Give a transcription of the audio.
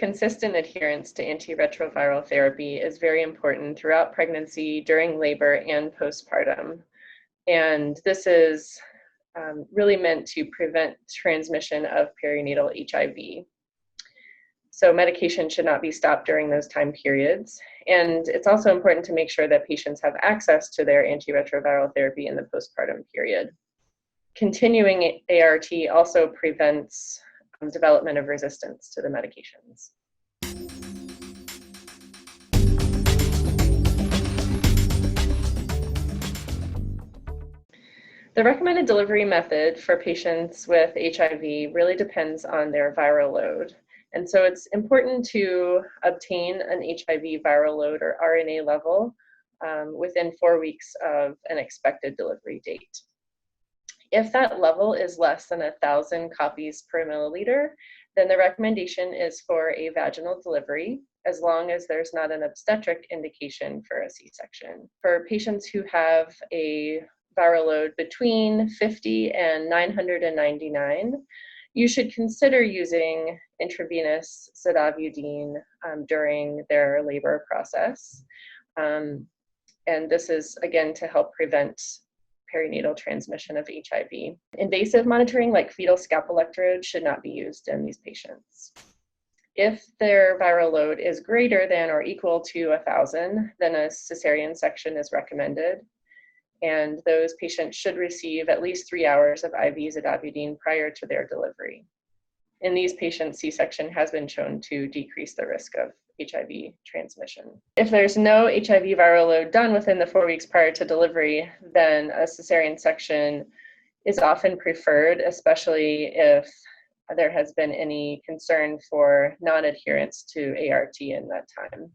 consistent adherence to antiretroviral therapy is very important throughout pregnancy, during labor, and postpartum. And this is really meant to prevent transmission of perinatal HIV. So medication should not be stopped during those time periods. And it's also important to make sure that patients have access to their antiretroviral therapy in the postpartum period. Continuing ART also prevents development of resistance to the medications. The recommended delivery method for patients with HIV really depends on their viral load. And so it's important to obtain an HIV viral load or RNA level within 4 weeks of an expected delivery date. If that level is less than 1,000 copies per milliliter, then the recommendation is for a vaginal delivery, as long as there's not an obstetric indication for a C-section. For patients who have a viral load between 50 and 999, you should consider using intravenous zidovudine during their labor process. And this is, again, to help prevent perinatal transmission of HIV. Invasive monitoring like fetal scalp electrodes should not be used in these patients. If their viral load is greater than or equal to 1,000, then a cesarean section is recommended. And those patients should receive at least 3 hours of IV zidovudine prior to their delivery. In these patients, C-section has been shown to decrease the risk of HIV transmission. If there's no HIV viral load done within the 4 weeks prior to delivery, then a cesarean section is often preferred, especially if there has been any concern for non-adherence to ART in that time.